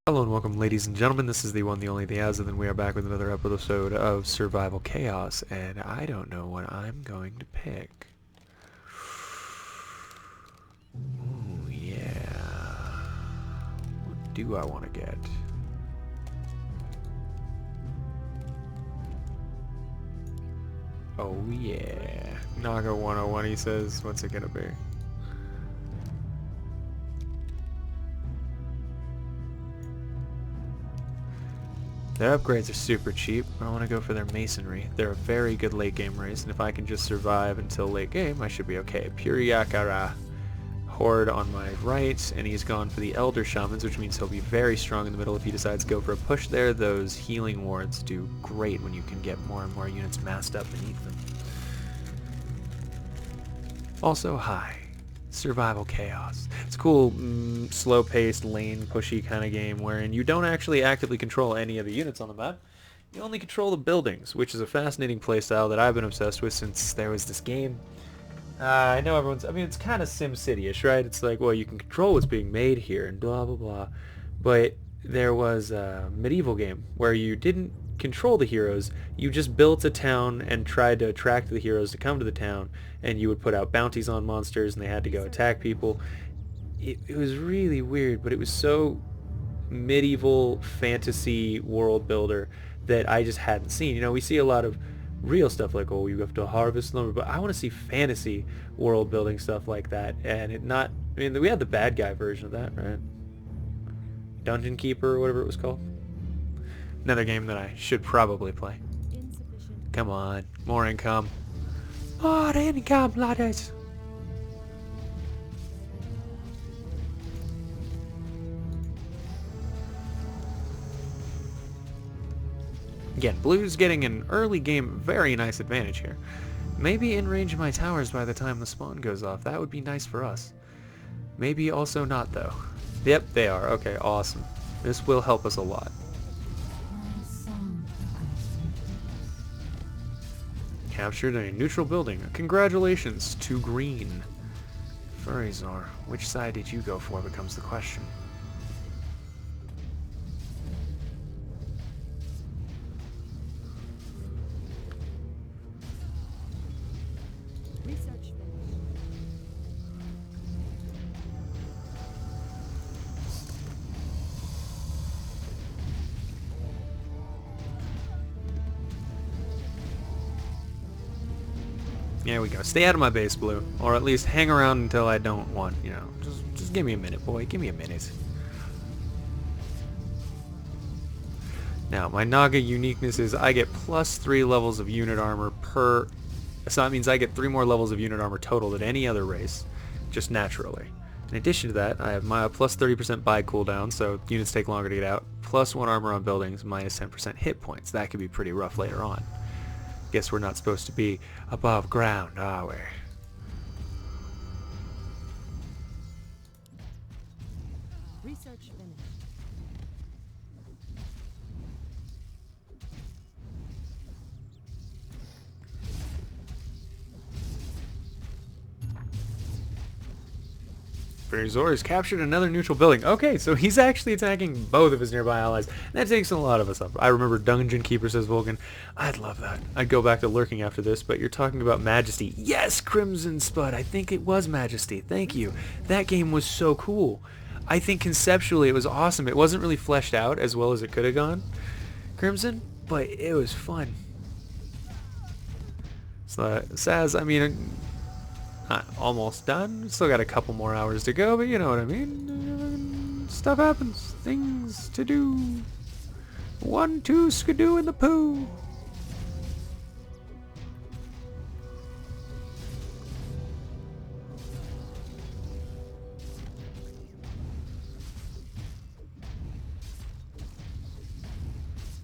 Hello and welcome, ladies and gentlemen. This is the one, the only, the Azothan. We are back with another episode of Survival Chaos, and I don't know what I'm going to pick. Ooh, yeah. What do I want to get? Oh, yeah. Naga 101, he says. What's it going to be? Their upgrades are super cheap. I want to go for their masonry. They're a very good late game race, and if I can just survive until late game, I should be okay. Puriyakara Horde on my right, and he's gone for the Elder Shamans, which means he'll be very strong in the middle if he decides to go for a push there. Those healing wards do great when you can get more and more units massed up beneath them. Also, hi. Survival Chaos. It's a cool, slow-paced, lane pushy kind of game wherein you don't actually actively control any of the units on the map. You only control the buildings, which is a fascinating playstyle that I've been obsessed with since there was this game. I know it's kind of SimCity-ish, right? It's like, well, you can control what's being made here and blah, blah, blah. But there was a medieval game where you didn't control the heroes. You just built a town and tried to attract the heroes to come to the town, and you would put out bounties on monsters, and they had to go attack people. It was really weird, but it was so medieval fantasy world builder that I just hadn't seen. You know, we see a lot of real stuff like, oh, you have to harvest lumber, but I want to see fantasy world building stuff like that. And we had the bad guy version of that, right? Dungeon Keeper or whatever it was called. Another game that I should probably play. Come on, more income. More income, laddies. Again, blue's getting an early game very nice advantage here. Maybe in range of my towers by the time the spawn goes off. That would be nice for us. Maybe also not, though. Yep, they are. Okay, awesome. This will help us a lot. Captured a neutral building. Congratulations, to green. Furizor, which side did you go for becomes the question. There we go. Stay out of my base, Blue. Or at least hang around until I don't want, you know. Just give me a minute, boy. Give me a minute. Now, my Naga uniqueness is I get plus 3 levels of unit armor per... So that means I get 3 more levels of unit armor total than any other race, just naturally. In addition to that, I have my plus 30% buy cooldown, so units take longer to get out, plus 1 armor on buildings, minus 10% hit points. That could be pretty rough later on. Guess we're not supposed to be above ground, are we? Research finished. Furizor captured another neutral building. Okay, so he's actually attacking both of his nearby allies. That takes a lot of us up. I remember Dungeon Keeper, says Vulcan. I'd love that. I'd go back to lurking after this, but you're talking about Majesty. Yes, Crimson Spud. I think it was Majesty. Thank you. That game was so cool. I think conceptually it was awesome. It wasn't really fleshed out as well as it could have gone, Crimson, but it was fun. So, Saz, I mean... almost done. Still got a couple more hours to go, but you know what I mean. Stuff happens. Things to do. 1, 2, skidoo in the poo.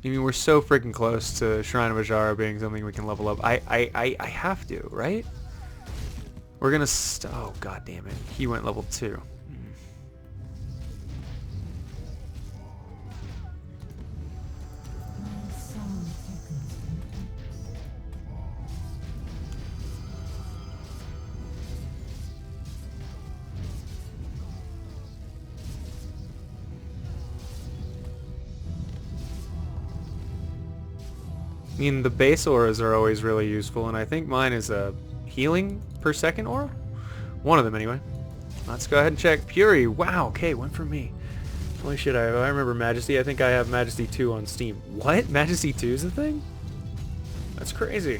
I mean, we're so freaking close to Shrine of Ajara being something we can level up. I have to, right? We're gonna oh, god damn it. He went level 2. I mean, the base auras are always really useful, and I think mine is a healing per second aura? One of them, anyway. Let's go ahead and check. Fury, wow, okay, one for me. Holy shit, I remember Majesty. I think I have Majesty 2 on Steam. What? Majesty 2 is a thing? That's crazy.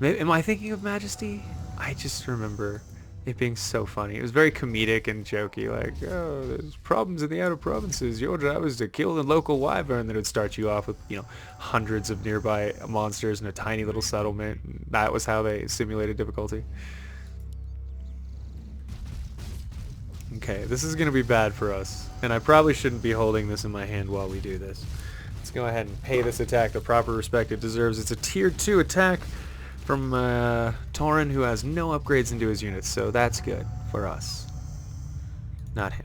Maybe, am I thinking of Majesty? I just remember it being so funny. It was very comedic and jokey, like, oh, there's problems in the outer provinces. Your job is to kill the local wyvern. That would start you off with, you know, hundreds of nearby monsters in a tiny little settlement. That was how they simulated difficulty. Okay, this is going to be bad for us, and I probably shouldn't be holding this in my hand while we do this. Let's go ahead and pay this attack the proper respect it deserves. It's a tier 2 attack from Tauren, who has no upgrades into his units, so that's good for us. Not him.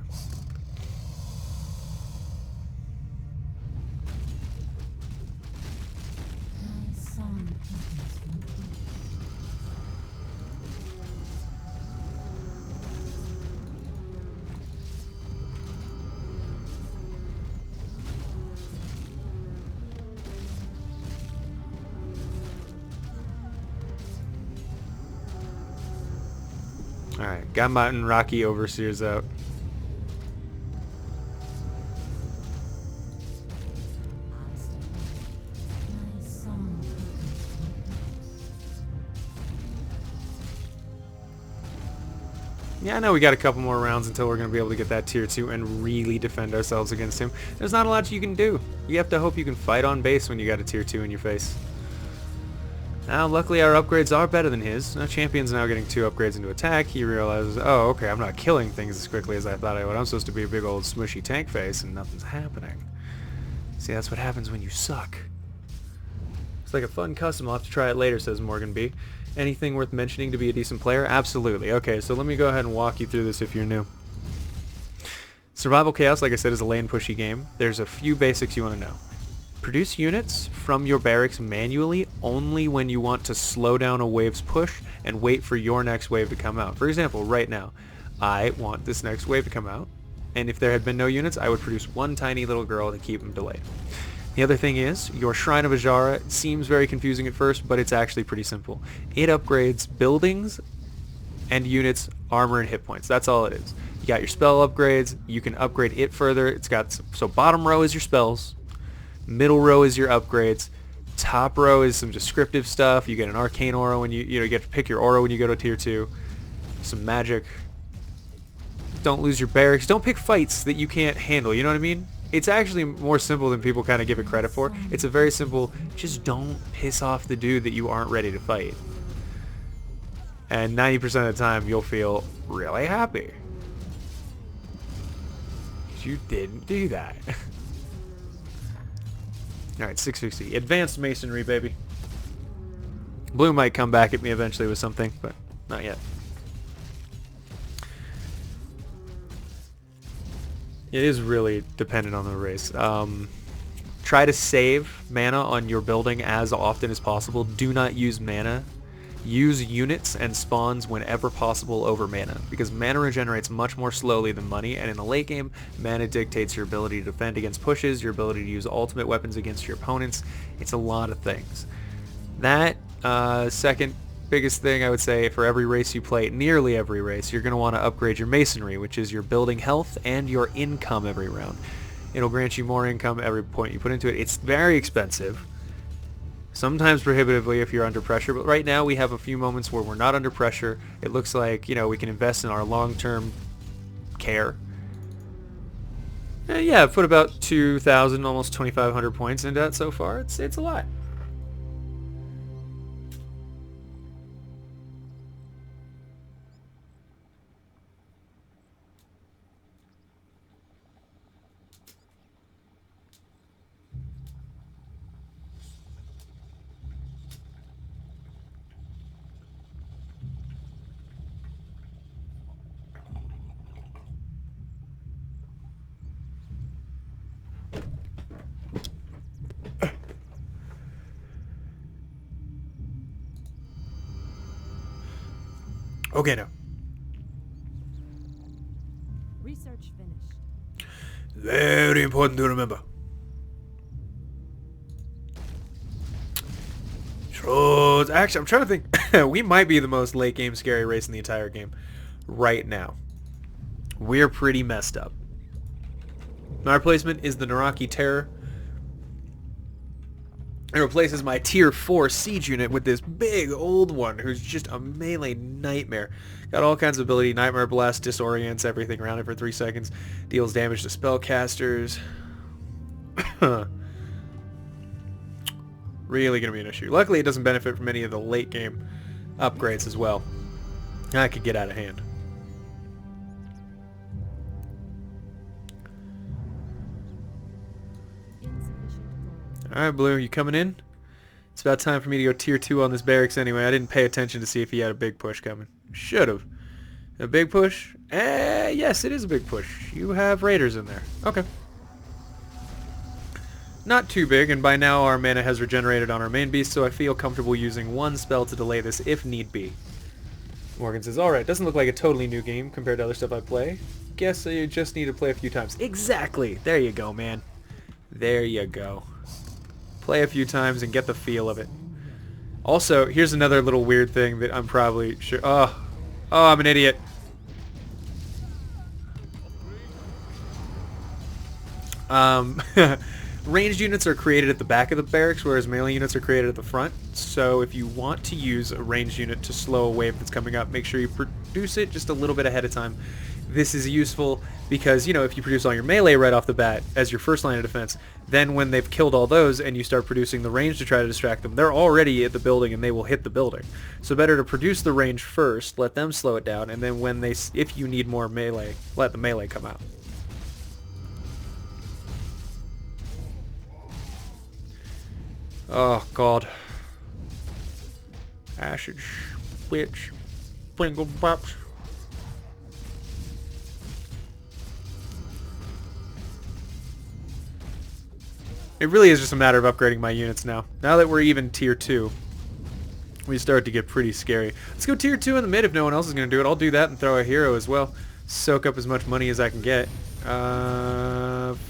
Alright, got Mountain Rocky Overseers out. Yeah, I know we got a couple more rounds until we're going to be able to get that tier 2 and really defend ourselves against him. There's not a lot you can do. You have to hope you can fight on base when you got a tier 2 in your face. Now, luckily our upgrades are better than his. Now, Champion's now getting 2 upgrades into attack. He realizes, oh, okay, I'm not killing things as quickly as I thought I would. I'm supposed to be a big old smushy tank face and nothing's happening. See, that's what happens when you suck. It's like a fun custom. I'll have to try it later, says Morgan B. Anything worth mentioning to be a decent player? Absolutely. Okay, so let me go ahead and walk you through this if you're new. Survival Chaos, like I said, is a lane pushy game. There's a few basics you want to know. Produce units from your barracks manually only when you want to slow down a wave's push and wait for your next wave to come out. For example, right now, I want this next wave to come out, and if there had been no units, I would produce one tiny little girl to keep them delayed. The other thing is, your Shrine of Ajara seems very confusing at first, but it's actually pretty simple. It upgrades buildings and units, armor, and hit points. That's all it is. You got your spell upgrades. You can upgrade it further. It's got, so bottom row is your spells. Middle row is your upgrades. Top row is some descriptive stuff. You get an arcane aura when you get to pick your aura when you go to tier 2. Some magic. Don't lose your barracks. Don't pick fights that you can't handle. You know what I mean? It's actually more simple than people kind of give it credit for. It's a very simple, just don't piss off the dude that you aren't ready to fight. And 90% of the time, you'll feel really happy. You didn't do that. Alright, 660. Advanced Masonry, baby. Blue might come back at me eventually with something, but not yet. It is really dependent on the race. Try to save mana on your building as often as possible. Do not use mana. Use units and spawns whenever possible over mana, because mana regenerates much more slowly than money, and in the late game, mana dictates your ability to defend against pushes, your ability to use ultimate weapons against your opponents. It's a lot of things. That second biggest thing I would say, for every race you play, nearly every race, you're going to want to upgrade your masonry, which is your building health and your income every round. It'll grant you more income every point you put into it. It's very expensive. Sometimes prohibitively if you're under pressure, but right now we have a few moments where we're not under pressure. It looks like, you know, we can invest in our long-term care. And yeah, I've put about 2,000, almost 2,500 points into that so far. It's a lot. Okay, now. Research finished. Very important to remember. So, actually, I'm trying to think. We might be the most late game scary race in the entire game right now. We're pretty messed up. My replacement is the Naraki Terror. It replaces my tier 4 siege unit with this big old one who's just a melee nightmare. Got all kinds of ability. Nightmare Blast disorients everything around it for 3 seconds. Deals damage to spellcasters. Really going to be an issue. Luckily it doesn't benefit from any of the late game upgrades as well. That could get out of hand. Insufficient gold. Alright, Blue, you coming in? It's about time for me to go tier 2 on this barracks anyway. I didn't pay attention to see if he had a big push coming. Should've. A big push? Yes, it is a big push. You have raiders in there. Okay. Not too big, and by now our mana has regenerated on our main beast, so I feel comfortable using one spell to delay this if need be. Morgan says, alright, doesn't look like a totally new game compared to other stuff I play. Guess you just need to play a few times. Exactly! There you go, man. There you go. Play a few times and get the feel of it. Also, here's another little weird thing that I'm probably sure... Oh, I'm an idiot. Ranged units are created at the back of the barracks, whereas melee units are created at the front. So if you want to use a ranged unit to slow a wave that's coming up, make sure you produce it just a little bit ahead of time. This is useful because, you know, if you produce all your melee right off the bat as your first line of defense, then when they've killed all those and you start producing the range to try to distract them, they're already at the building and they will hit the building. So better to produce the range first, let them slow it down, and then when they, if you need more melee, let the melee come out. Oh, God. Acid, switch, sprinkle pops. It really is just a matter of upgrading my units now. Now that we're even tier 2, we start to get pretty scary. Let's go tier 2 in the mid if no one else is going to do it. I'll do that and throw a hero as well. Soak up as much money as I can get.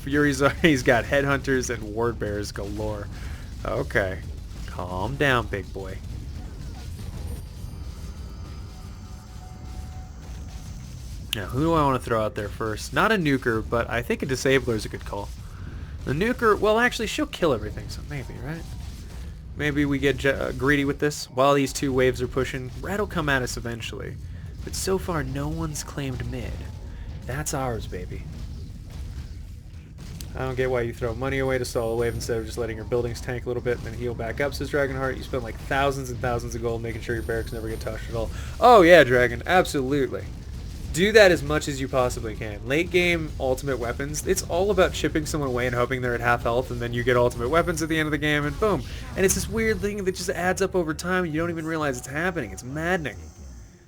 Fury's he's got headhunters and ward bearers galore. Okay. Calm down, big boy. Now, who do I want to throw out there first? Not a nuker, but I think a disabler is a good call. The nuker, well, actually, she'll kill everything, so maybe, right? Maybe we get greedy with this. While these two waves are pushing, red will come at us eventually. But so far, no one's claimed mid. That's ours, baby. I don't get why you throw money away to stall a wave instead of just letting your buildings tank a little bit and then heal back up, says Dragonheart. You spend like thousands and thousands of gold making sure your barracks never get touched at all. Oh yeah, Dragon, absolutely. Do that as much as you possibly can. Late game ultimate weapons, it's all about chipping someone away and hoping they're at half health, and then you get ultimate weapons at the end of the game and boom. And it's this weird thing that just adds up over time and you don't even realize it's happening. It's maddening.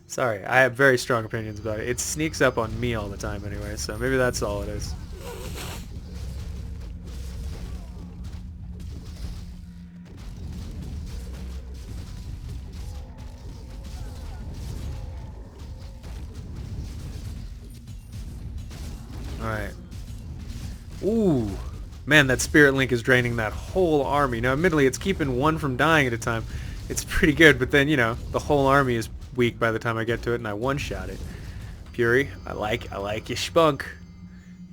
Sorry, I have very strong opinions about it. It sneaks up on me all the time anyway, so maybe that's all it is. Alright. Ooh. Man, that Spirit Link is draining that whole army. Now, admittedly, it's keeping one from dying at a time. It's pretty good, but then, you know, the whole army is weak by the time I get to it, and I one-shot it. Fury, I like your spunk.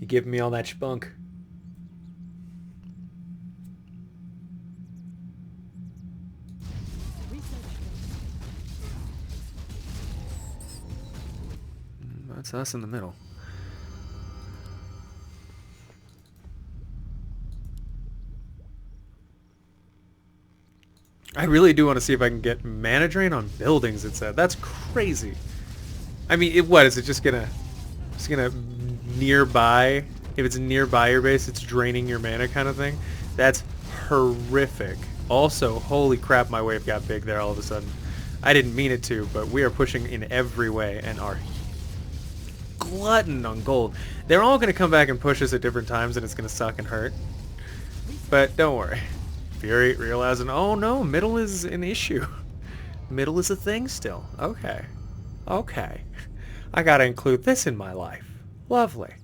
You giving me all that spunk. That's us in the middle. I really do want to see if I can get mana drain on buildings, it said. That's crazy. I mean, what is it just gonna nearby, if it's nearby your base, it's draining your mana kind of thing? That's horrific. Also, holy crap, my wave got big there all of a sudden. I didn't mean it to, but we are pushing in every way and are glutton on gold. They're all gonna come back and push us at different times and it's gonna suck and hurt. But don't worry. Fury realizing, oh no, middle is an issue. Middle is a thing still. Okay. Okay. I gotta include this in my life. Lovely.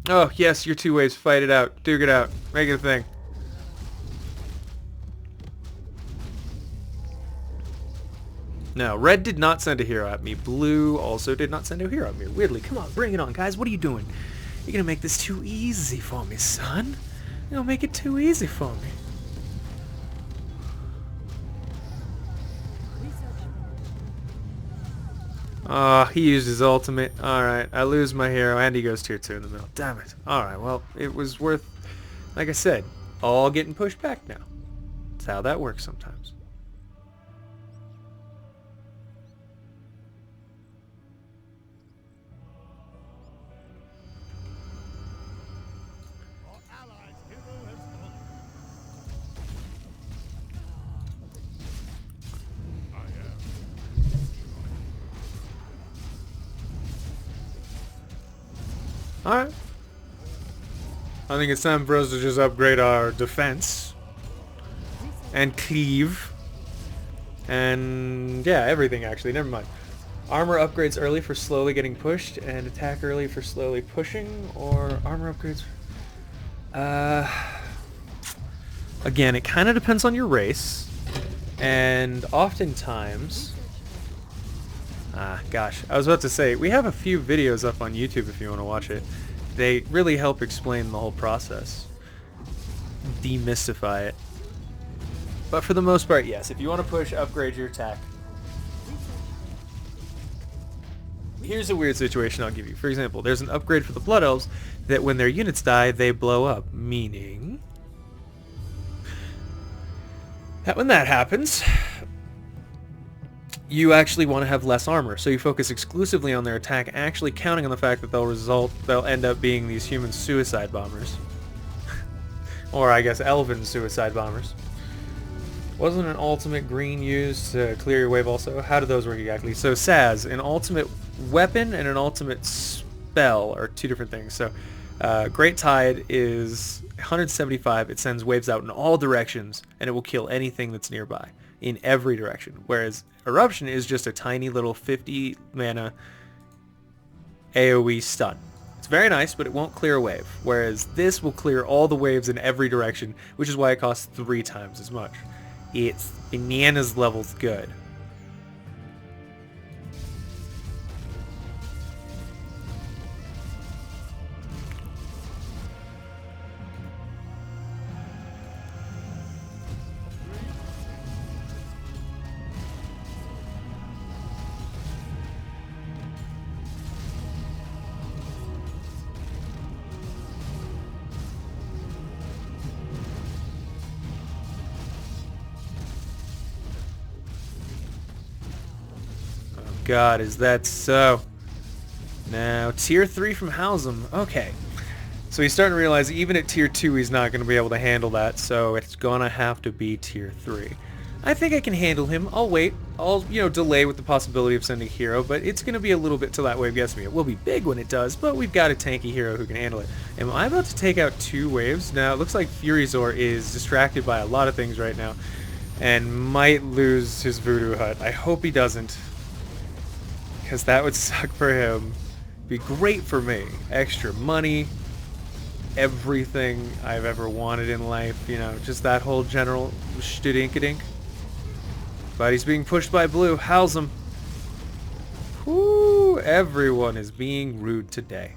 Oh, yes, your 2 waves. Fight it out. Duke it out. Make it a thing. Now, red did not send a hero at me. Blue also did not send a hero at me. Weirdly, come on, bring it on, guys. What are you doing? You're gonna make this too easy for me, son. You're gonna make it too easy for me. Ah, he used his ultimate. Alright, I lose my hero, and he goes tier 2 in the middle. Damn it. Alright, well, it was worth, like I said, all getting pushed back now. That's how that works sometimes. Alright. I think it's time for us to just upgrade our defense. And cleave. And yeah, everything actually. Never mind. Armor upgrades early for slowly getting pushed, and attack early for slowly pushing, or armor upgrades... Again, it kind of depends on your race. And oftentimes... gosh, I was about to say, we have a few videos up on YouTube if you want to watch it. They really help explain the whole process. Demystify it. But for the most part, yes, if you want to push, upgrade your attack. Here's a weird situation I'll give you. For example, there's an upgrade for the Blood Elves that when their units die, they blow up. Meaning... that when that happens... you actually want to have less armor, so you focus exclusively on their attack, actually counting on the fact that they'll end up being these human suicide bombers. Or I guess elven suicide bombers. Wasn't an ultimate green used to clear your wave also? How do those work exactly? So Saz, an ultimate weapon and an ultimate spell are 2 different things. So Great Tide is 175, it sends waves out in all directions, and it will kill anything that's nearby. In every direction, whereas Eruption is just a tiny little 50 mana AoE stun. It's very nice, but it won't clear a wave, whereas this will clear all the waves in every direction, which is why it costs 3 times as much. It's bananas levels good. God, is that so? Now, tier 3 from Halsem. Okay. So he's starting to realize even at tier 2 he's not going to be able to handle that, so it's going to have to be tier 3. I think I can handle him. I'll wait. I'll, delay with the possibility of sending hero, but it's going to be a little bit till that wave gets me. It will be big when it does, but we've got a tanky hero who can handle it. Am I about to take out 2 waves? Now, it looks like Furyzor is distracted by a lot of things right now and might lose his Voodoo Hut. I hope he doesn't, because that would suck for him. Be great for me. Extra money, everything I've ever wanted in life, just that whole general shtidinkadink. But he's being pushed by blue. Halsem. Whoo, everyone is being rude today.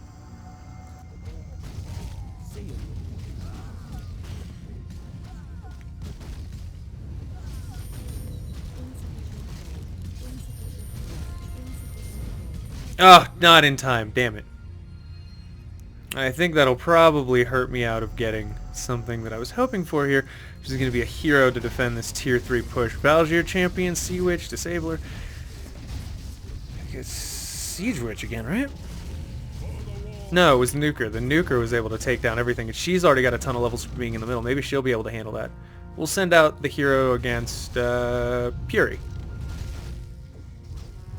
Oh, not in time. Damn it. I think that'll probably hurt me out of getting something that I was hoping for here, which is going to be a hero to defend this tier 3 push. Val'jir champion, Sea Witch, Disabler. I guess Siege Witch again, right? No, it was Nuker. The Nuker was able to take down everything, and she's already got a ton of levels for being in the middle. Maybe she'll be able to handle that. We'll send out the hero against Puri.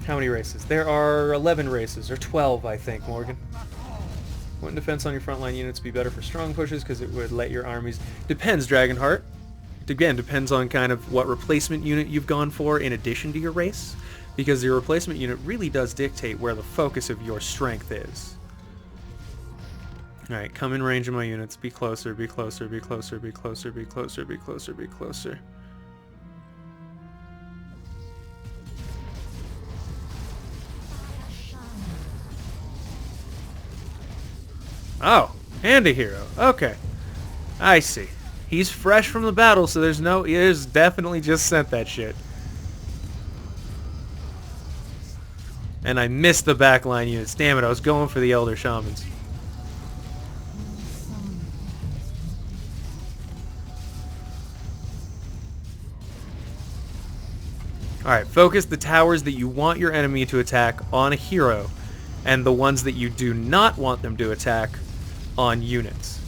How many races? There are 11 races, or 12, I think, Morgan. Wouldn't defense on your frontline units be better for strong pushes because it would let your armies... Depends, Dragonheart. Again, depends on kind of what replacement unit you've gone for in addition to your race, because your replacement unit really does dictate where the focus of your strength is. Alright, come in range of my units. Be closer, be closer, be closer, be closer, be closer, be closer, be closer. Oh, and a hero. Okay. I see. He's fresh from the battle, so there's definitely just sent that shit. And I missed the backline units. Damn it, I was going for the Elder Shamans. Alright, focus the towers that you want your enemy to attack on a hero, and the ones that you do not want them to attack on units.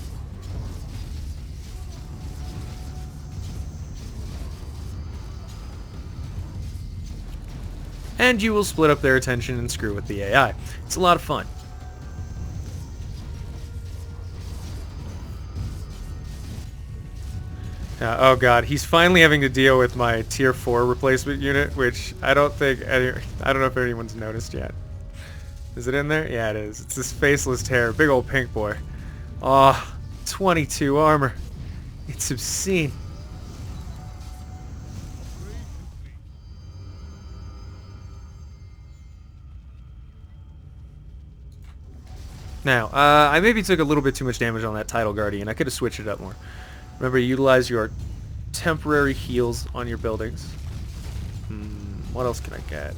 And you will split up their attention and screw with the AI. It's a lot of fun. Oh god, he's finally having to deal with my tier 4 replacement unit, which I don't know if anyone's noticed yet. Is it in there? Yeah, it is. It's this faceless terror, big old pink boy. Ah, 22 armor. It's obscene. Now, I maybe took a little bit too much damage on that Tidal Guardian. I could have switched it up more. Remember, utilize your temporary heals on your buildings. What else can I get?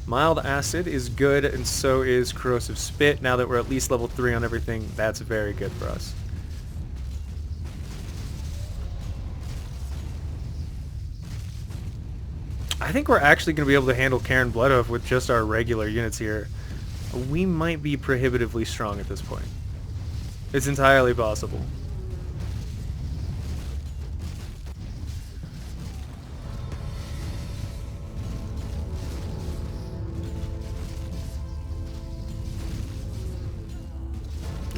Mild Acid is good, and so is Corrosive Spit. Now that we're at least level 3 on everything, that's very good for us. I think we're actually going to be able to handle Karen Bloodhoof with just our regular units here. We might be prohibitively strong at this point. It's entirely possible.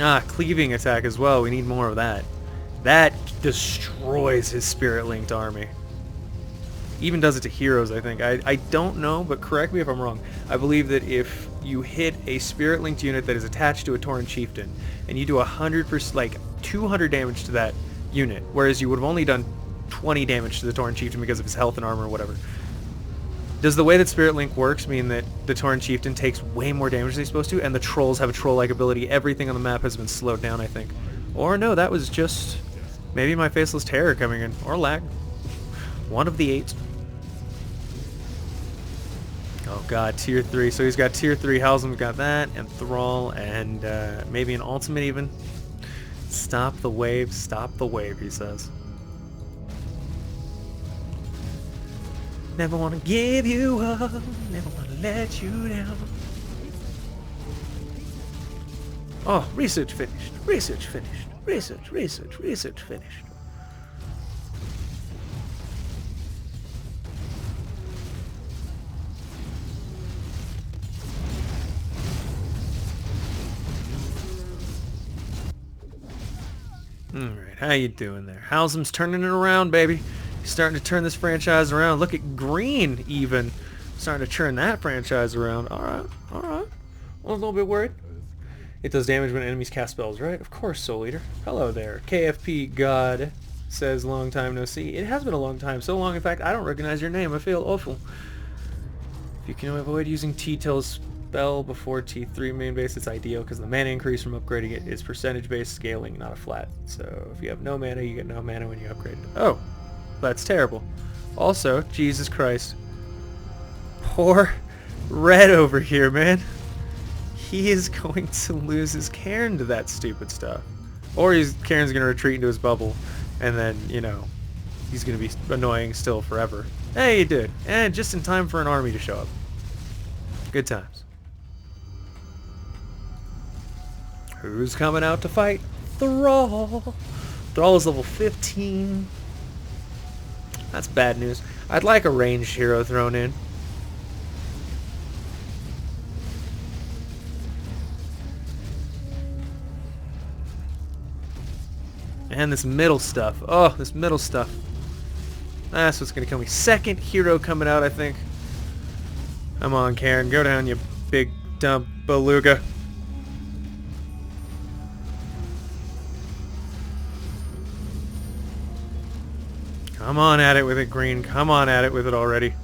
Ah, cleaving attack as well. We need more of that. That destroys his spirit-linked army. Even does it to heroes, I think. I don't know, but correct me if I'm wrong. I believe that if you hit a spirit-linked unit that is attached to a Tauren Chieftain, and you do 100%, like 200 damage to that unit, whereas you would have only done 20 damage to the Tauren Chieftain because of his health and armor or whatever. Does the way that Spirit Link works mean that the Tauren Chieftain takes way more damage than he's supposed to, and the trolls have a troll-like ability? Everything on the map has been slowed down, I think. Or no, that was just maybe my Faceless Terror coming in. Or lag. One of the 8. Oh god, tier 3. So he's got tier 3. Halzim's got that, and Thrall, and maybe an ultimate even. Stop the wave, he says. Never want to give you up, never want to let you down. Oh, research finished, research finished, research finished. Alright, how you doing there? Halzim's turning it around, baby. He's starting to turn this franchise around. Look at Green, even. Starting to turn that franchise around. Alright, alright. I was a little bit worried. It does damage when enemies cast spells, right? Of course, Soul Eater. Hello there. KFP God says, long time no see. It has been a long time. So long, in fact, I don't recognize your name. I feel awful. If you can avoid using T-Tail's spell before T3 main base, it's ideal because the mana increase from upgrading it is percentage-based scaling, not a flat. So if you have no mana, you get no mana when you upgrade it. Oh, that's terrible. Also, Jesus Christ. Poor Red over here, man. He is going to lose his Cairn to that stupid stuff. Or Cairn's going to retreat into his bubble, and then, you know, he's going to be annoying still forever. Hey, he did. And just in time for an army to show up. Good times. Who's coming out to fight? Thrall. Thrall is level 15. That's bad news. I'd like a ranged hero thrown in. And this middle stuff. Oh, this middle stuff. That's what's going to kill me. Second hero coming out, I think. Come on, Karen. Go down, you big, dumb beluga. Come on at it with it, Green. Come on at it with it already.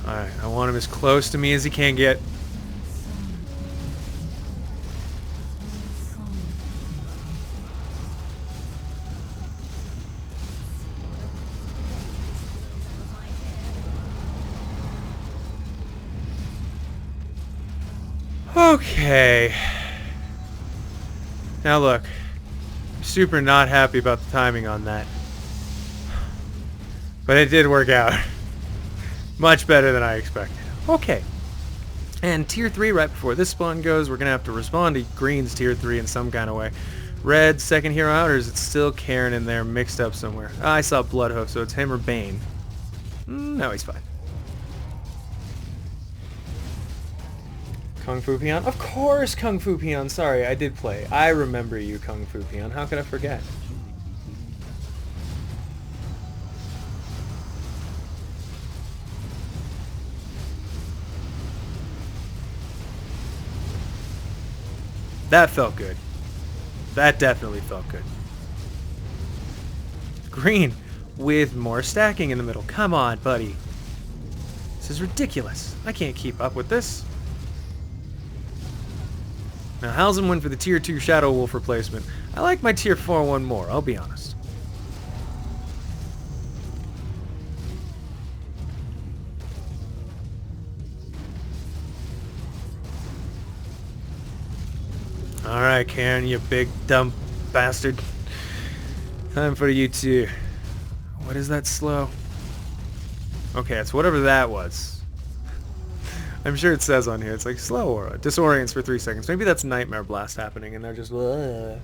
Alright, I want him as close to me as he can get. Okay. Now look, I'm super not happy about the timing on that. But it did work out. Much better than I expected. Okay. And tier 3 right before this spawn goes, we're going to have to respond to Green's tier 3 in some kind of way. Red, second hero out, or is it still Karen in there mixed up somewhere? I saw Bloodhoof, so it's him or Bane. No, he's fine. Kung Fu Peon? Of course, Kung Fu Peon. Sorry, I did play. I remember you, Kung Fu Peon. How could I forget? That felt good. That definitely felt good. Green with more stacking in the middle. Come on, buddy. This is ridiculous. I can't keep up with this. Now, Halsem went for the tier 2 Shadow Wolf replacement. I like my tier 4 one more, I'll be honest. Alright, Karen, you big dumb bastard. Time for you too. What is that slow? Okay, it's whatever that was. I'm sure it says on here. It's like slow aura. Disorients for 3 seconds. Maybe that's Nightmare Blast happening and they're just... Ugh.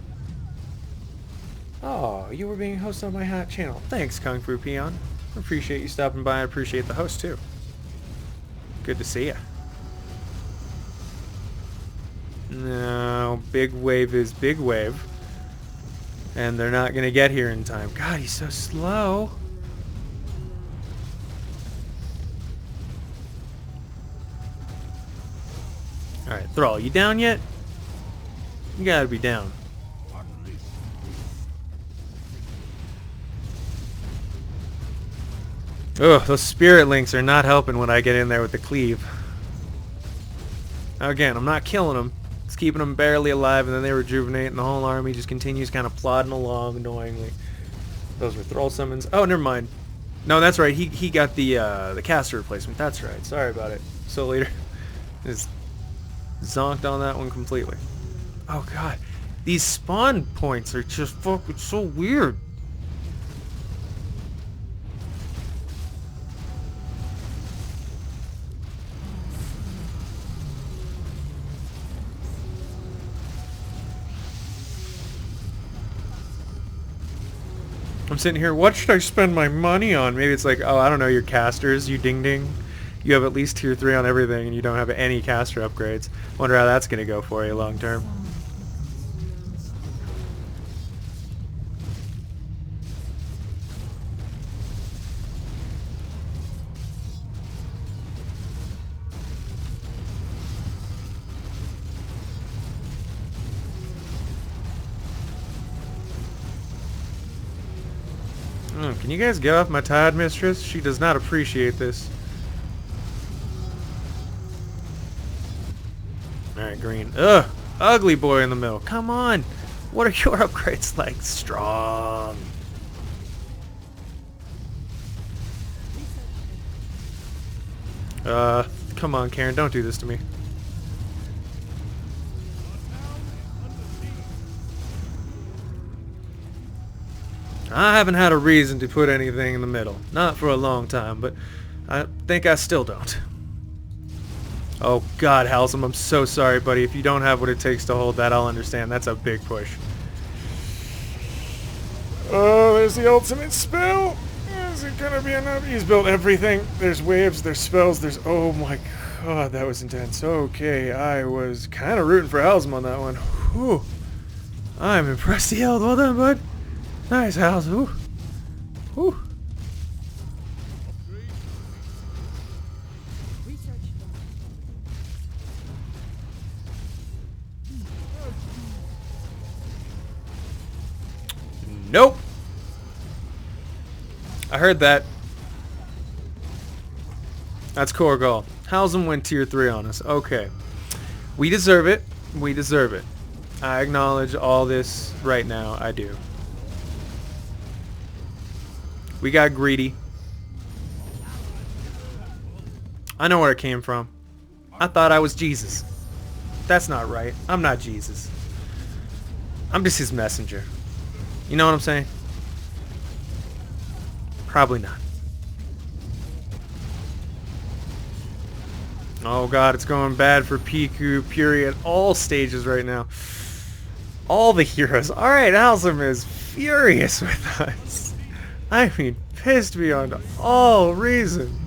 Oh, you were being hosted on my hot channel. Thanks, Kung Fu Peon. I appreciate you stopping by. I appreciate the host too. Good to see ya. No, big wave is big wave. And they're not gonna get here in time. God, he's so slow. Alright, Thrall, you down yet? You gotta be down. Ugh, those spirit links are not helping when I get in there with the cleave. Now again, I'm not killing them. It's keeping them barely alive and then they rejuvenate and the whole army just continues kind of plodding along annoyingly. Those were Thrall summons. Oh, never mind. No, that's right. He got the caster replacement. That's right. Sorry about it. Soul Eater is zonked on that one completely. Oh god, these spawn points are just fucking so weird. I'm sitting here, what should I spend my money on? Maybe it's like, oh, I don't know, your casters, you ding ding. You have at least tier 3 on everything and you don't have any caster upgrades. Wonder how that's going to go for you long term. Can you guys get off my Tide Mistress? She does not appreciate this. Alright, Green. Ugh! Ugly boy in the middle. Come on! What are your upgrades like? Strong! Come on, Karen. Don't do this to me. I haven't had a reason to put anything in the middle. Not for a long time, but I think I still don't. Oh god, Halsem, I'm so sorry, buddy. If you don't have what it takes to hold that, I'll understand. That's a big push. Oh, there's the ultimate spell! Is it gonna be enough? He's built everything. There's waves, there's spells, there's... Oh my god, that was intense. Okay, I was kind of rooting for Halsem on that one. Whew. I'm impressed he held. Well done, bud. Nice, Halsem. Whew. Whew. Nope. I heard that. That's Korgal. Halsum went tier 3 on us. Okay. We deserve it. We deserve it. I acknowledge all this right now. I do. We got greedy. I know where it came from. I thought I was Jesus. That's not right. I'm not Jesus. I'm just his messenger. You know what I'm saying? Probably not. Oh god, it's going bad for Piku, Puri at all stages right now. All the heroes. Alright, Halsum is furious with us. I mean, pissed beyond all reason.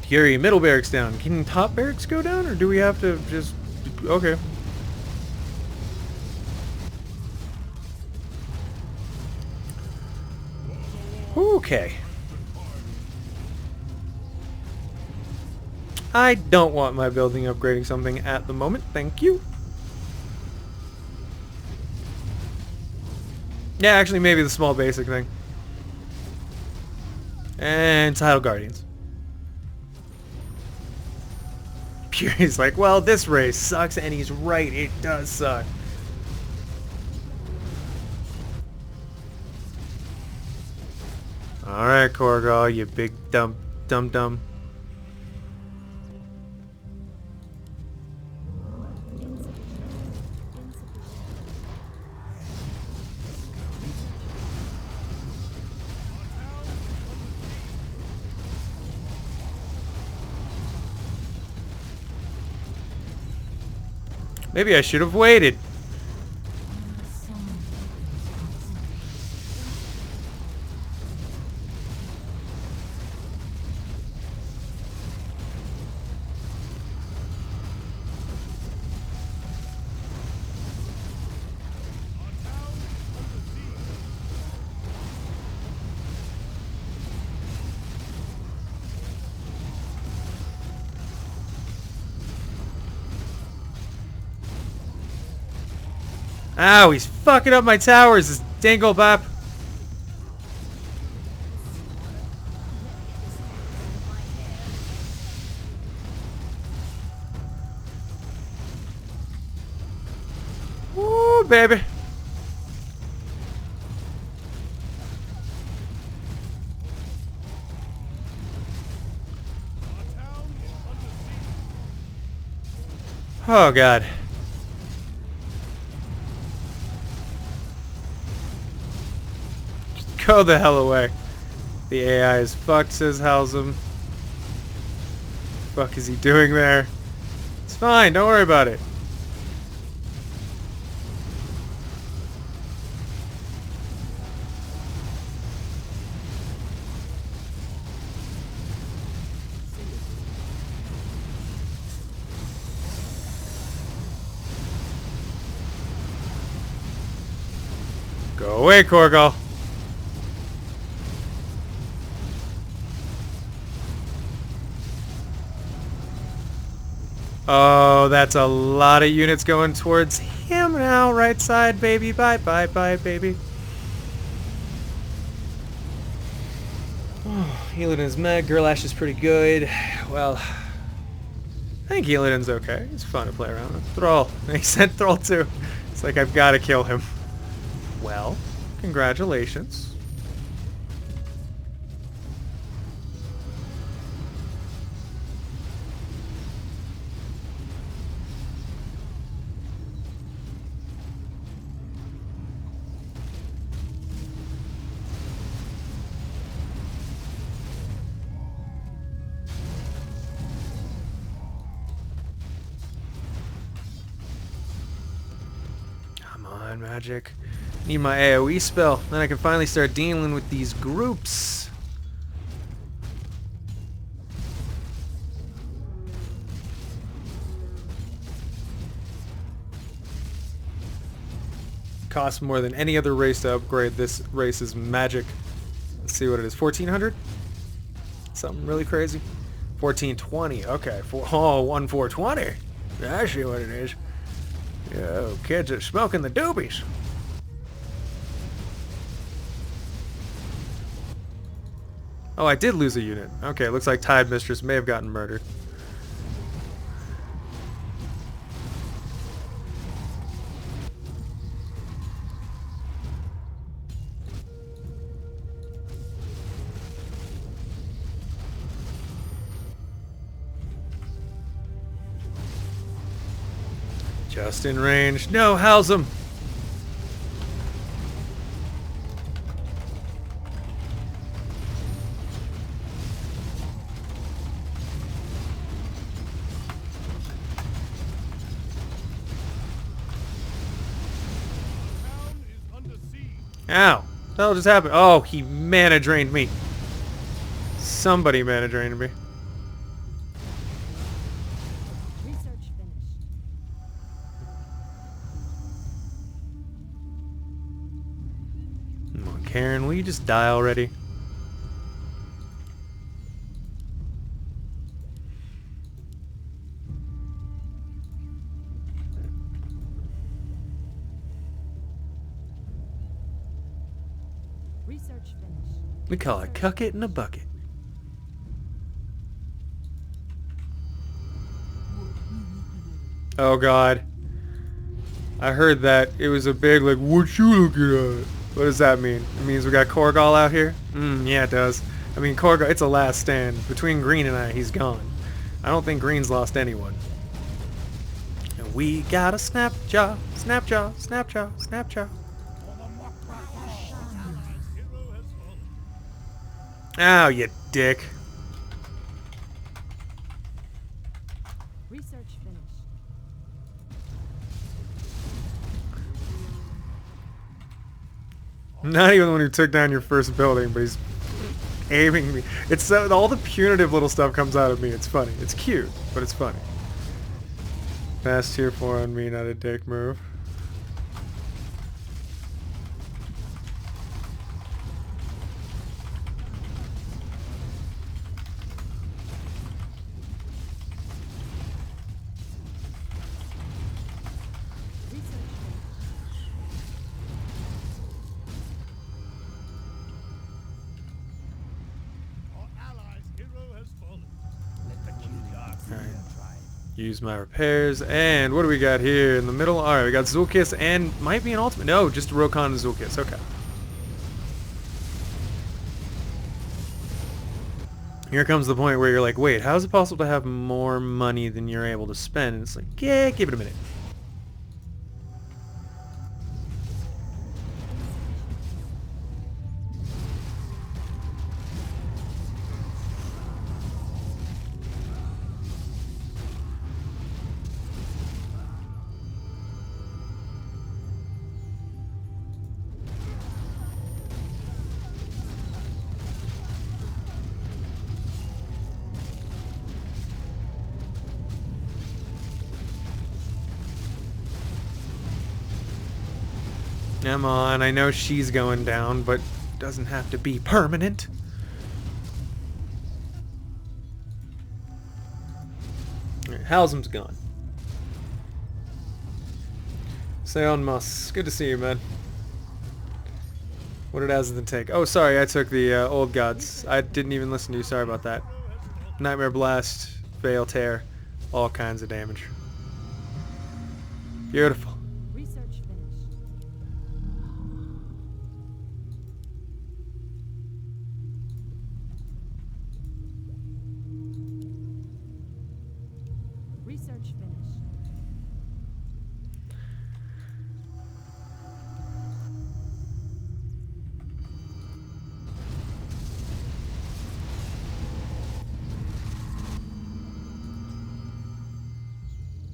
Fury, middle barracks down. Can top barracks go down, or do we have to just... Okay. Okay. I don't want my building upgrading something at the moment. Thank you. Yeah, actually, maybe the small basic thing. And Tidal Guardians. Fury's like, well, this race sucks, and he's right, it does suck. Alright, Korgal, you big dumb. Maybe I should have waited. Ow, he's fucking up my towers, this dangle bap. Woo, baby. Oh, God. Go the hell away. The AI is fucked, says Halsum. Fuck is he doing there? It's fine, don't worry about it. Go away, Korgal. Oh, that's a lot of units going towards him now. Right side, baby. Bye, bye, bye, baby. Oh, Illidan's mad. Gerlash is pretty good. Well, I think Illidan's okay. He's fun to play around with. Thrall. He sent Thrall too. It's like, I've got to kill him. Well, congratulations. Magic. Need my AoE spell. Then I can finally start dealing with these groups. Costs more than any other race to upgrade this race's magic. Let's see what it is. 1400? Something really crazy. 1420. Okay. 1420. I see what it is. Yo, kids are smoking the doobies. Oh, I did lose a unit. Okay, looks like Tide Mistress may have gotten murdered. Just in range. No, house him. Ow. What the hell just happened? Oh, he mana drained me. Somebody mana drained me. Research finished. Come on, Karen, will you just die already? Research finished. We call it cuck it in a bucket. Oh god. I heard that. It was a big like, what you looking at? What does that mean? It means we got Korgal out here? Yeah it does. I mean Korgal, it's a last stand. Between Green and I, he's gone. I don't think Green's lost anyone. And we got a snapjaw, snapjaw, snapjaw, snapjaw. Ow, you dick. Research finished. Not even the one who took down your first building, but he's aiming me. It's all the punitive little stuff comes out of me. It's funny. It's cute, but it's funny. Fast tier 4 on me, not a dick move. Use my repairs, and what do we got here in the middle? Alright, we got Zulkis and might be an ultimate. No, just Rokan and Zulkis. Okay. Here comes the point where you're like, wait, how is it possible to have more money than you're able to spend? And it's like, yeah, give it a minute. Come on, I know she's going down, but doesn't have to be permanent. Alright, Halzum's gone. Seon Mus, good to see you, man. What did Azothan take? Oh, sorry, I took the old gods. I didn't even listen to you, sorry about that. Nightmare Blast, Veil Tear, all kinds of damage. Beautiful. Research finished. Research finished.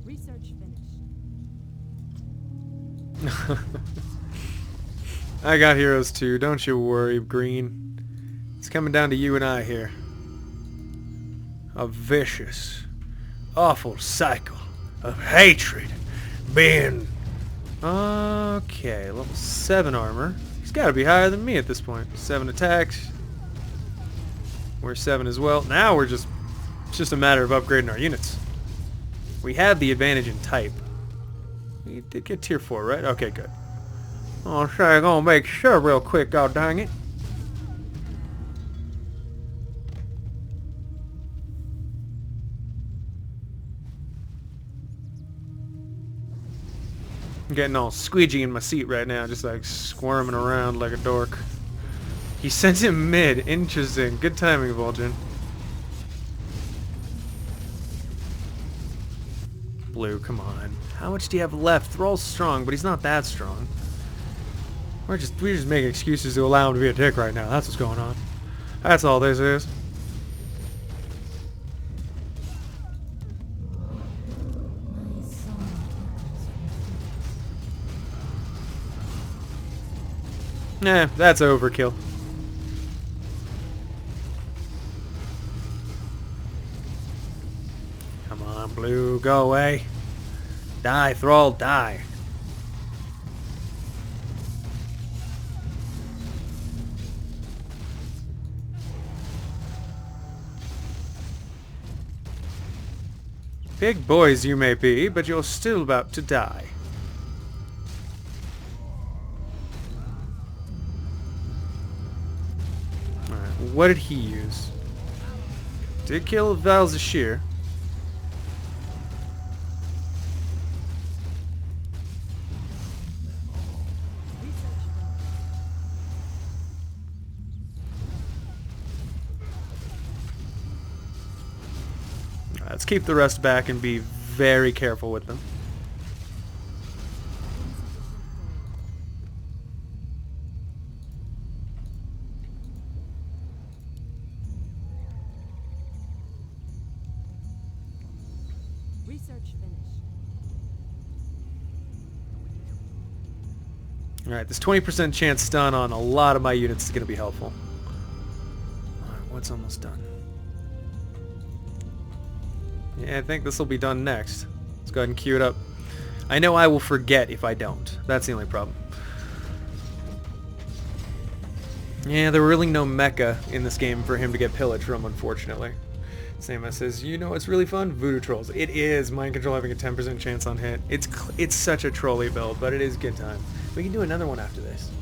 Research finished. I got heroes too, don't you worry, Green. It's coming down to you and I here. A vicious, awful cycle of hatred being... Okay, level 7 armor. He's got to be higher than me at this point. 7 attacks, We're 7 as well. Now we're just... It's just a matter of upgrading our units. We have the advantage in type. We did get tier 4, right? Okay, good. Oh, so I'm gonna make sure real quick, god dang it. I'm getting all squeegee in my seat right now, just like squirming around like a dork. He sent him mid. Interesting. Good timing, Vol'jin. Blue, come on. How much do you have left? Thrall's strong, but he's not that strong. We're just making excuses to allow him to be a dick right now. That's what's going on. That's all this is. Nah, that's overkill. Come on, Blue, go away. Die, Thrall, die. Big boys you may be, but you're still about to die. Alright, what did he use? Did kill Val'Zashir. Let's keep the rest back and be very careful with them. Research finished. Alright, this 20% chance stun on a lot of my units is going to be helpful. Alright, what's almost done? Yeah, I think this will be done next. Let's go ahead and queue it up. I know I will forget if I don't. That's the only problem. Yeah, there were really no mecha in this game for him to get pillaged from, unfortunately. Samus says, you know it's really fun? Voodoo Trolls. It is. Mind Control having a 10% chance on hit. It's such a trolly build, but it is good time. We can do another one after this.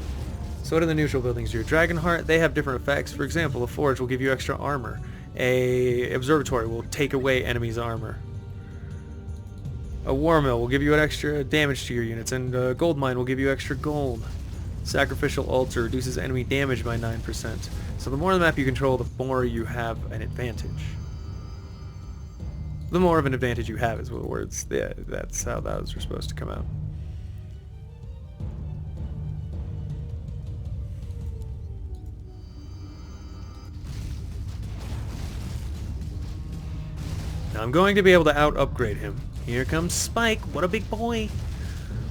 So what do the neutral buildings do? Dragonheart, they have different effects. For example, a Forge will give you extra armor. A Observatory will take away enemies' armor. A War Mill will give you an extra damage to your units, and a Gold Mine will give you extra gold. Sacrificial Altar reduces enemy damage by 9%. So the more of the map you control, the more you have an advantage. The more of an advantage you have is what words. Yeah, that's how those are supposed to come out. Now I'm going to be able to out-upgrade him. Here comes Spike. What a big boy.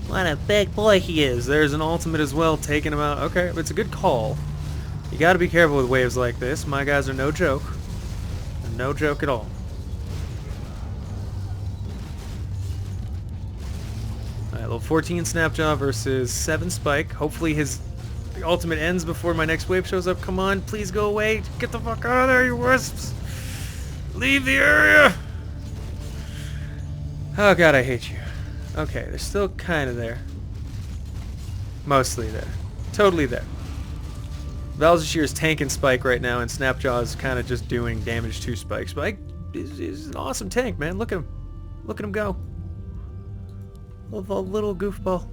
What a big boy he is. There's an ultimate as well, taking him out. Okay, it's a good call. You gotta be careful with waves like this. My guys are no joke. They're no joke at all. Alright, level 14 Snapjaw versus 7 Spike. Hopefully his ultimate ends before my next wave shows up. Come on, please go away. Get the fuck out of there, you wisps. Leave the area. Oh god, I hate you. Okay, they're still kind of there. Mostly there. Totally there. Val'Zashir is tanking Spike right now, and Snapjaw is kind of just doing damage to Spike. Spike is an awesome tank, man. Look at him. Look at him go. Little goofball.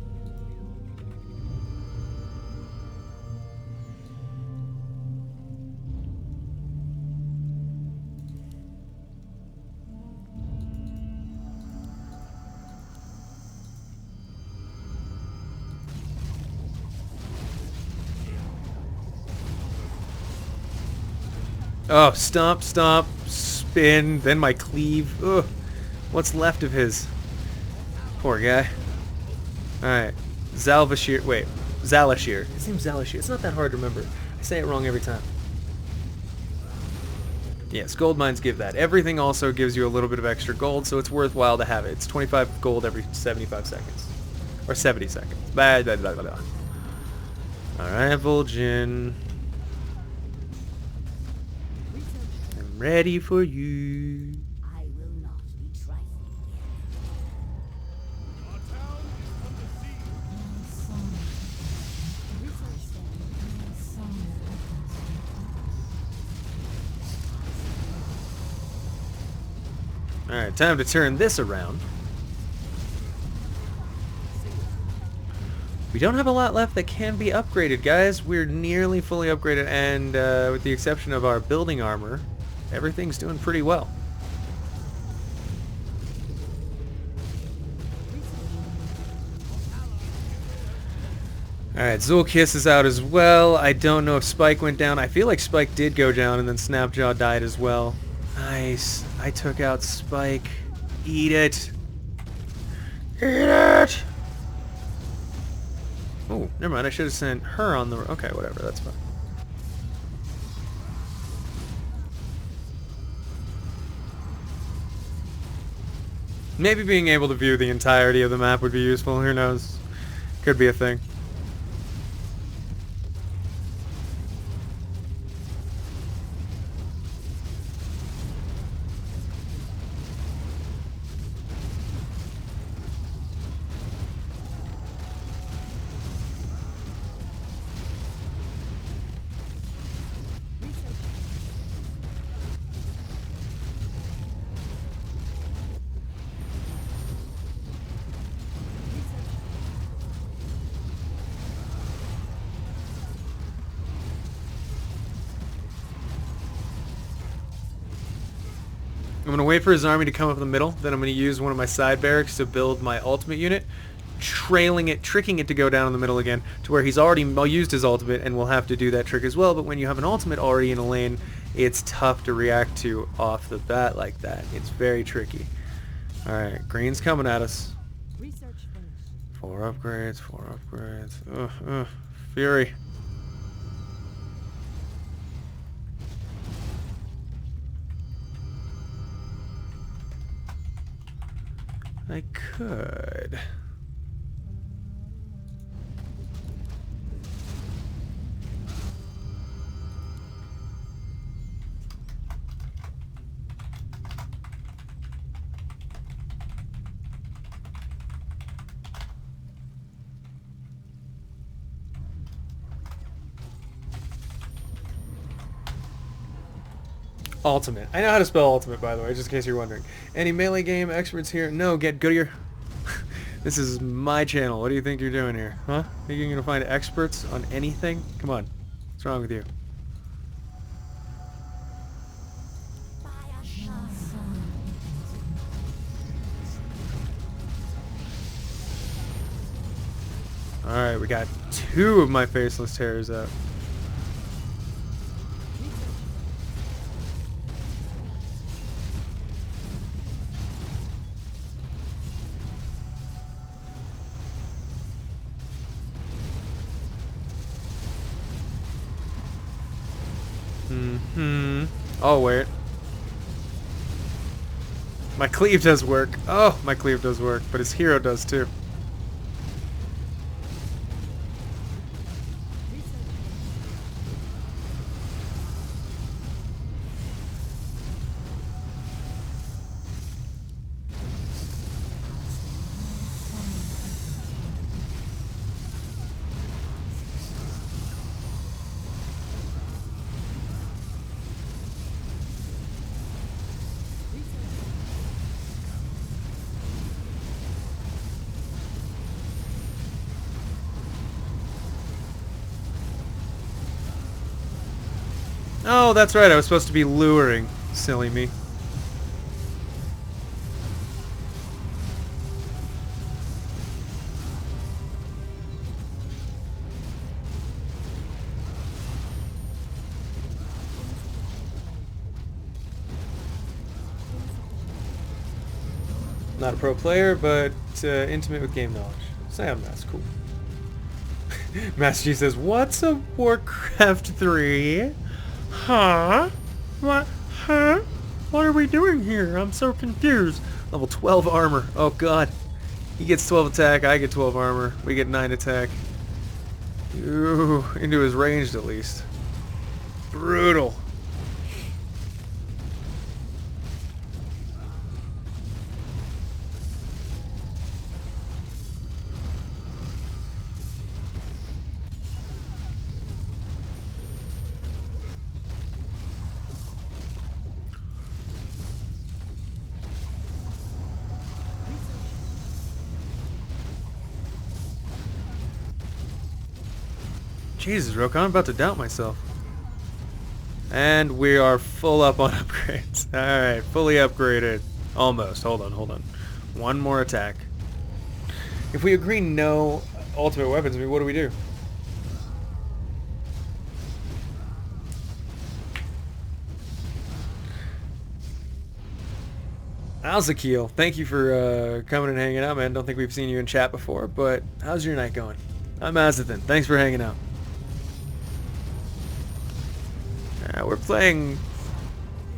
Oh, stomp, stomp, spin, then my cleave. Ugh. What's left of his? Poor guy. Alright. Zal'Vashir. Wait. Zal'Ashir. His name's Zal'Ashir. It's not that hard to remember. I say it wrong every time. Yes, gold mines give that. Everything also gives you a little bit of extra gold, so it's worthwhile to have it. It's 25 gold every 75 seconds. Or 70 seconds. Blah, blah, blah, blah, blah. Alright, Vol'jin. I'm ready for you. I will not be trifled Our town is under siege. Research finished. Alright, time to turn this around. We don't have a lot left that can be upgraded, guys. We're nearly fully upgraded, and with the exception of our building armor, everything's doing pretty well. Alright, Zulkiss is out as well. I don't know if Spike went down. I feel like Spike did go down, and then Snapjaw died as well. Nice. I took out Spike. Eat it. Eat it! Oh, never mind. I should have sent her on the... Okay, whatever. That's fine. Maybe being able to view the entirety of the map would be useful. Who knows? Could be a thing. I'm going to wait for his army to come up the middle, then I'm going to use one of my side barracks to build my ultimate unit, tricking it to go down in the middle again, to where he's already used his ultimate and will have to do that trick as well, but when you have an ultimate already in a lane, it's tough to react to off the bat like that. It's very tricky. Alright, green's coming at us. Research finished. 4 upgrades, 4 upgrades. Fury. I could. Ultimate. I know how to spell ultimate, by the way, just in case you're wondering. Any melee game experts here? No, go to your... This is my channel. What do you think you're doing here? Huh? Think you're going to find experts on anything? Come on. What's wrong with you? Alright, we got 2 of my faceless terrors out. Oh, wait. My cleave does work. Oh, my cleave does work, but his hero does too. Oh, that's right. I was supposed to be luring. Silly me. Not a pro player, but intimate with game knowledge. Sam, that's cool. Master G says, "What's a Warcraft 3? Huh? What? Huh? What are we doing here? I'm so confused." Level 12 armor. Oh god. He gets 12 attack, I get 12 armor. We get 9 attack. Ooh, into his ranged at least. Brutal. Jesus, Rook, I'm about to doubt myself. And we are full up on upgrades. Alright, fully upgraded. Almost. Hold on, hold on. One more attack. If we agree no ultimate weapons, I mean, what do we do? Azothan, thank you for coming and hanging out, man. Don't think we've seen you in chat before, but how's your night going? I'm Azothan. Thanks for hanging out. We're playing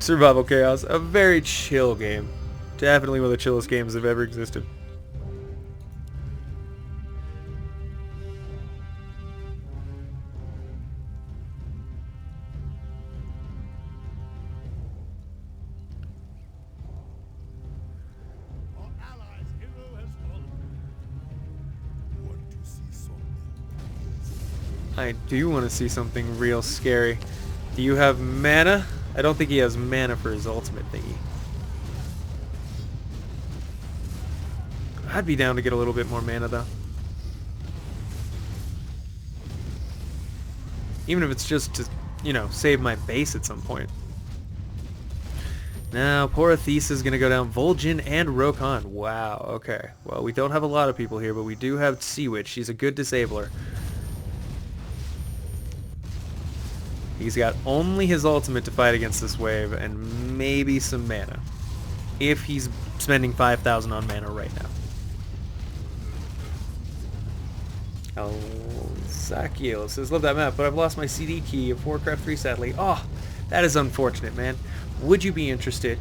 Survival Chaos, a very chill game. Definitely one of the chillest games that have ever existed. Our allies' hero has fallen. Want to see something? I do want to see something real scary. Do you have mana? I don't think he has mana for his ultimate thingy. I'd be down to get a little bit more mana though. Even if it's just to, you know, save my base at some point. Now, poor Athis is going to go down. Vol'jin and Rokan. Wow, okay. Well, we don't have a lot of people here, but we do have Sea Witch. She's a good disabler. He's got only his ultimate to fight against this wave, and maybe some mana. If he's spending 5,000 on mana right now. Oh, Zakiel says, love that map, but I've lost my CD key of Warcraft 3 sadly. Oh, that is unfortunate, man. Would you be interested?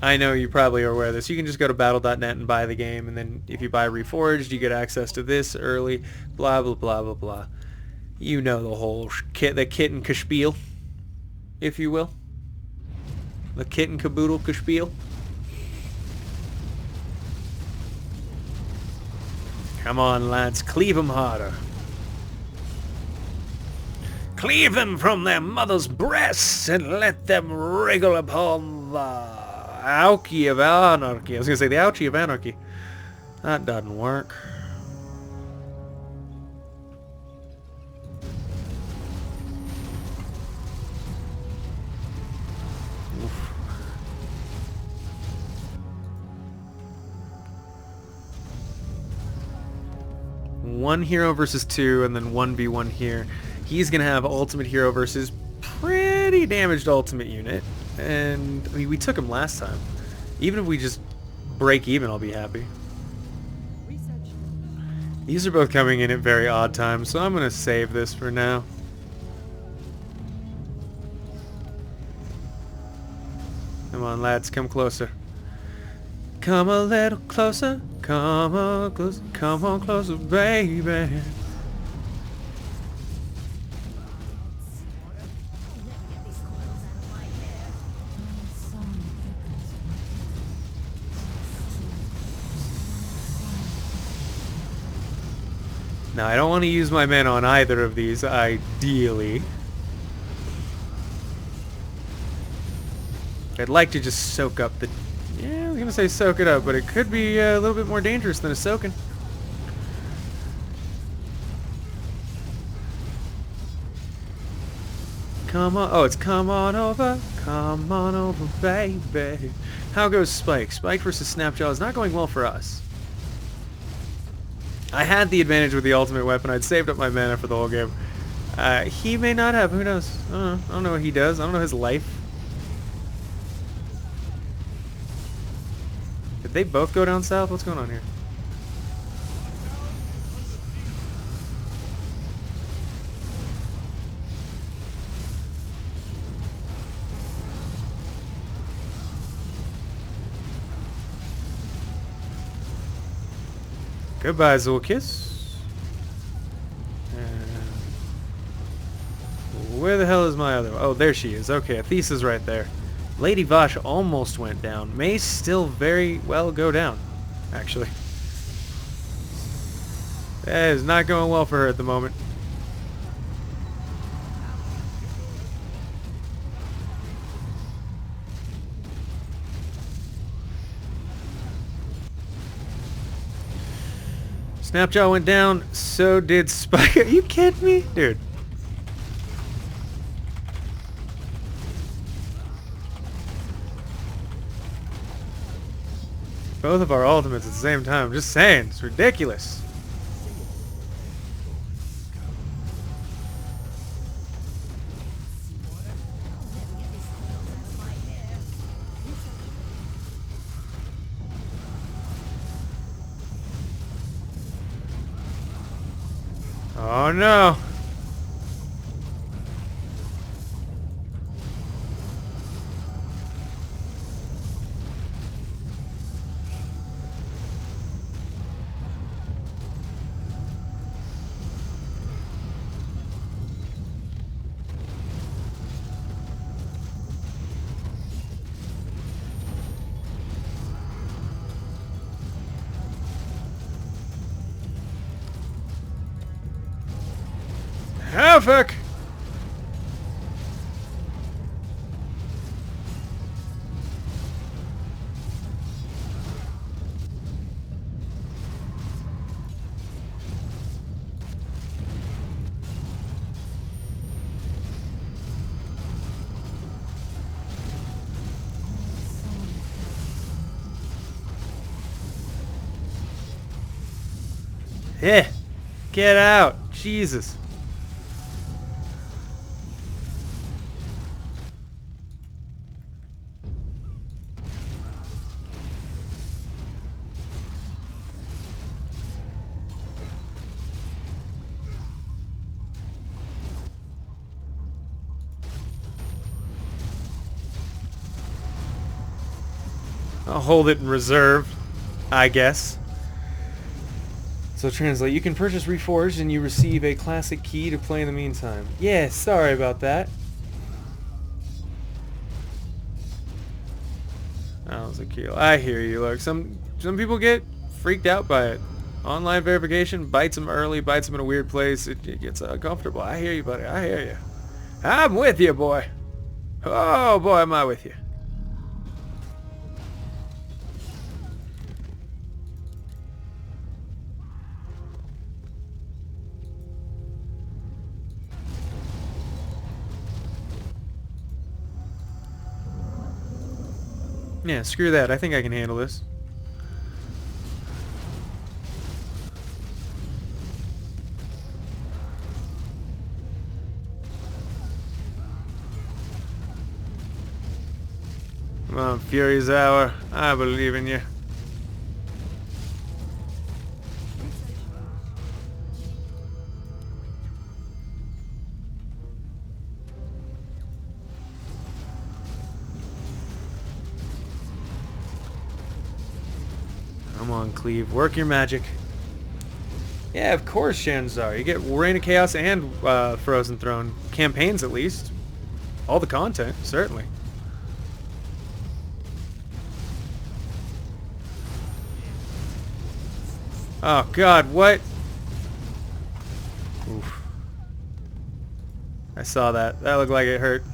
I know you probably are aware of this. You can just go to battle.net and buy the game, and then if you buy Reforged, you get access to this early, blah, blah, blah, blah, blah. You know the whole the kit and kaspiel, if you will. The kit and caboodle kaspiel. Come on, lads, cleave them harder. Cleave them from their mother's breasts and let them wriggle upon the ouchie of anarchy. I was going to say the ouchie of anarchy. That doesn't work. One hero versus two, and then 1v1 here. He's going to have ultimate hero versus pretty damaged ultimate unit. And, I mean, we took him last time. Even if we just break even, I'll be happy. These are both coming in at very odd times, so I'm going to save this for now. Come on, lads, come closer. Come a little closer. Come on closer. Come on closer, baby. Now, I don't want to use my mana on either of these, ideally. I'd like to just soak up the... Yeah, I was going to say soak it up, but it could be a little bit more dangerous than a soaking. Come on. Oh, it's come on over. Come on over, baby. How goes Spike? Spike versus Snapjaw is not going well for us. I had the advantage with the ultimate weapon. I'd saved up my mana for the whole game. He may not have. Who knows? I don't know what he does. I don't know his life. Did they both go down south? What's going on here? Goodbye, Zulkis. Where the hell is my other one? Oh, there she is. Okay, Athis is right there. Lady Vosh almost went down. May still very well go down, actually. That is not going well for her at the moment. Snapjaw went down, so did Spike. Are you kidding me? Dude, Both of our ultimates at the same time. I'm just saying, it's ridiculous. Oh no. Havoc! Yeah, get out, Jesus. I'll hold it in reserve, I guess. So translate, you can purchase Reforged and you receive a classic key to play in the meantime. Yeah, sorry about that. Azothan, I hear you. Look, some people get freaked out by it. Online verification bites them early, bites them in a weird place. It gets uncomfortable. I hear you, buddy. I hear you. I'm with you, boy. Oh, boy, am I with you. Yeah, screw that. I think I can handle this. Come on, Fury's Hour. I believe in you. Come on, Cleve. Work your magic. Yeah, of course, Shanzar. You get Reign of Chaos and Frozen Throne. Campaigns, at least. All the content, certainly. Oh, God, what? Oof. I saw that. That looked like it hurt.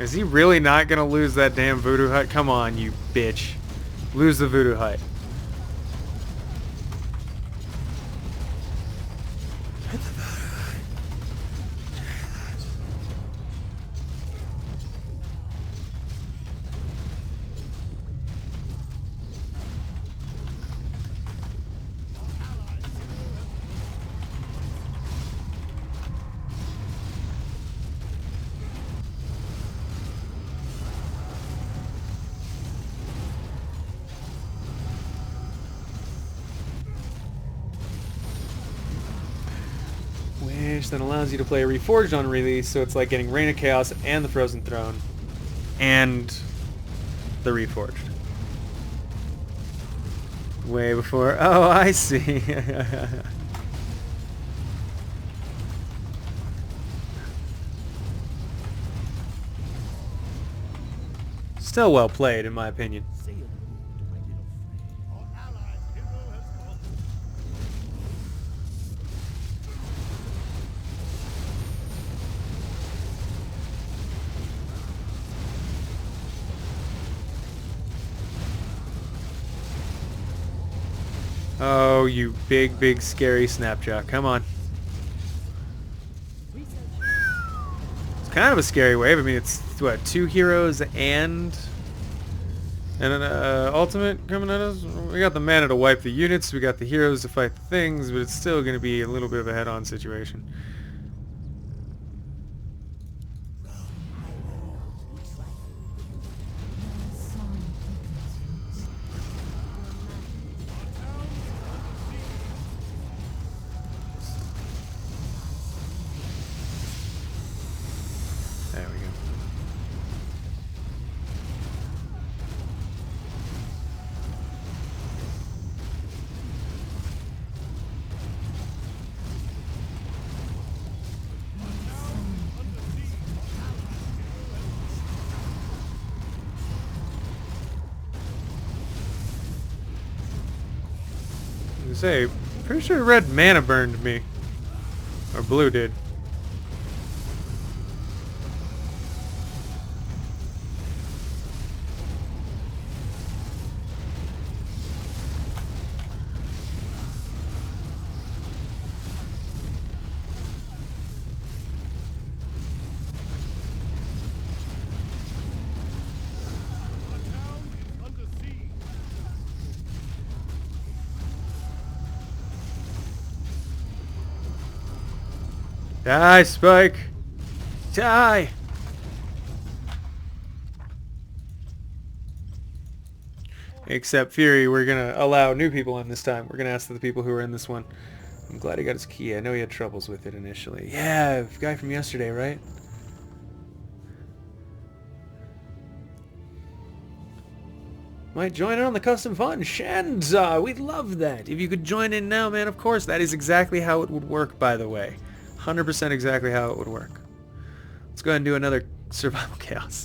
Is he really not gonna lose that damn voodoo hut? Come on, you bitch. Lose the voodoo hut. That allows you to play Reforged on release, so it's like getting Reign of Chaos and the Frozen Throne and the Reforged. Way before. Oh, I see. Still well played, in my opinion. Our allies' hero has fallen. Oh, you big, big, scary Snapjack. Come on. It's kind of a scary wave. I mean, it's, what, 2 heroes and an ultimate coming at us? We got the mana to wipe the units, we got the heroes to fight the things, but it's still going to be a little bit of a head-on situation. There we go. I was gonna say, pretty sure red mana burned me. Or blue did. Under siege. Die, Spike! Die! Except Fury, we're gonna allow new people in this time. We're gonna ask the people who are in this one. I'm glad he got his key. I know he had troubles with it initially. Yeah, the guy from yesterday, right? Might join in on the custom fun. Shanza, we'd love that. If you could join in now, man, of course. That is exactly how it would work, by the way. 100% exactly how it would work. Let's go ahead and do another survival chaos.